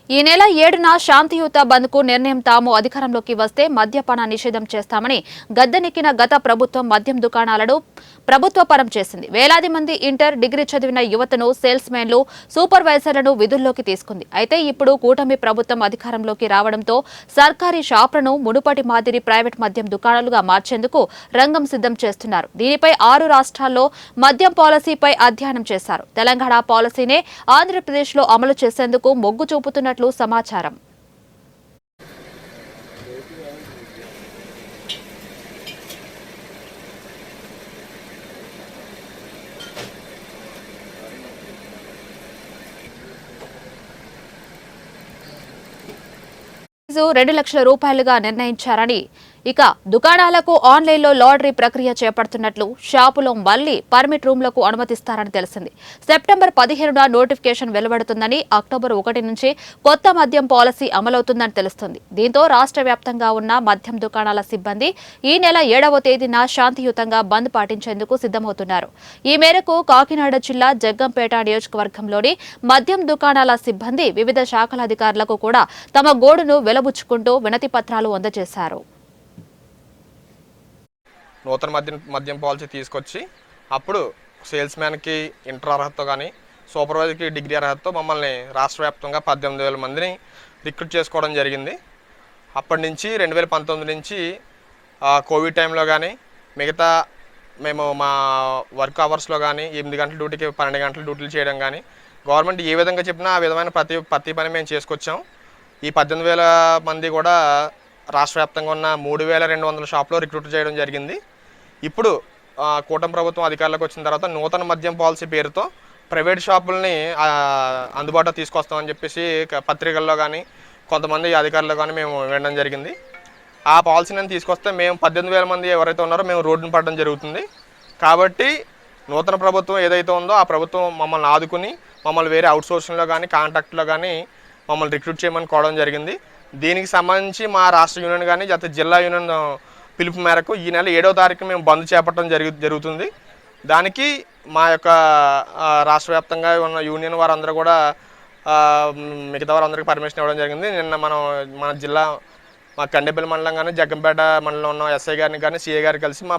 ఈ నెల 7న శాంతియుత బంద్కు నిర్ణయం తాము అధికారంలోకి వస్తే మద్యపాన నిషేధం చేస్తామని గద్దెనెక్కిన గత ప్రభుత్వం మద్యం దుకాణాలను ప్రభుత్వ పరం చేసింది. వేలాది మంది ఇంటర్, డిగ్రీ చదివిన యువతను సేల్స్ మెన్లు, సూపర్వైజర్లను విధుల్లోకి తీసుకుంది. అయితే ఇప్పుడు కూటమి ప్రభుత్వం అధికారంలోకి రావడంతో సర్కారీ షాపులను మునుపటి మాదిరి ప్రైవేట్ మద్యం దుకాణాలుగా మార్చేందుకు రంగం సిద్ధం చేస్తున్నారు. దీనిపై 6 రాష్ట్రాల్లో మద్యం పాలసీపై అధ్యయనం చేశారు. తెలంగాణ పాలసీనే ఆంధ్రప్రదేశ్లో అమలు చేసేందుకు మొగ్గు చూపుతున్నట్లు సమాచారం. ఫీజు 2 లక్షల రూపాయలుగా నిర్ణయించారని, ఇక దుకాణాలకు ఆన్లైన్లో లాటరీ ప్రక్రియ చేపడుతున్నట్లు, షాపులో మళ్లీ పర్మిట్ రూమ్లకు అనుమతిస్తారని తెలిసింది. సెప్టెంబర్ 15న నోటిఫికేషన్ వెలువడుతుందని, అక్టోబర్ 1 నుంచి కొత్త మద్యం పాలసీ అమలవుతుందని తెలుస్తుంది. దీంతో రాష్ట్ర వ్యాప్తంగా ఉన్న మద్యం దుకాణాల సిబ్బంది ఈ నెల 7వ తేదీన శాంతియుతంగా బంద్ పాటించేందుకు సిద్ధమవుతున్నారు. ఈ మేరకు కాకినాడ జిల్లా జగ్గంపేట నియోజకవర్గంలోని మద్యం దుకాణాల సిబ్బంది వివిధ శాఖల అధికారులకు కూడా తమ గోడును వెలబుచ్చుకుంటూ వినతి పత్రాలు అందజేశారు. నూతన మద్యం పాలసీ తీసుకొచ్చి అప్పుడు సేల్స్ మ్యాన్కి ఇంటర్ అర్హతతో కానీ సూపర్వైజర్కి డిగ్రీ అర్హతతో మమ్మల్ని రాష్ట్ర వ్యాప్తంగా 18,000 మందిని రిక్రూట్ చేసుకోవడం జరిగింది. అప్పటి నుంచి 2019 నుంచి కోవిడ్ టైంలో కానీ మిగతా మేము మా వర్క్ అవర్స్లో కానీ 8 గంటల డ్యూటీకి 12 గంటల డ్యూటీలు చేయడం కానీ గవర్నమెంట్ ఏ విధంగా చెప్పినా ఆ విధమైన ప్రతి పని మేము చేసుకొచ్చాం. ఈ 18,000 మంది కూడా రాష్ట్ర వ్యాప్తంగా ఉన్న 3,200 షాపులో రిక్రూట్ చేయడం జరిగింది. ఇప్పుడు కూటమి ప్రభుత్వం అధికారంలోకి వచ్చిన తర్వాత నూతన మద్యం పాలసీ పేరుతో ప్రైవేట్ షాపుల్ని అందుబాటులో తీసుకొస్తామని చెప్పేసి పత్రికల్లో కానీ కొంతమంది అధికారులు కానీ మేము వినడం జరిగింది. ఆ పాలసీని తీసుకొస్తే మేము 18,000 మంది ఎవరైతే ఉన్నారో మేము రోడ్డున పడడం జరుగుతుంది. కాబట్టి నూతన ప్రభుత్వం ఏదైతే ఉందో ఆ ప్రభుత్వం మమ్మల్ని ఆదుకుని మమ్మల్ని వేరే అవుట్సోర్సింగ్లో కానీ కాంట్రాక్ట్లో కానీ మమ్మల్ని రిక్రూట్ చేయమని కోవడం జరిగింది. దీనికి సంబంధించి మా రాష్ట్ర యూనియన్ కానీ గత జిల్లా యూనియన్ పిలుపు మేరకు ఈ నెల 7వ తారీఖు మేము బంద్ చేపట్టడం జరుగుతుంది. దానికి మా యొక్క రాష్ట్ర వ్యాప్తంగా ఉన్న యూనియన్ వారందరూ కూడా మిగతా వారందరికీ పర్మిషన్ ఇవ్వడం జరిగింది. నిన్న మన జిల్లా మా కండేపల్లి మండలం కానీ జగ్గంపేట మండలం ఉన్న ఎస్ఐ గారిని కానీ సిఐ గారిని కలిసి మా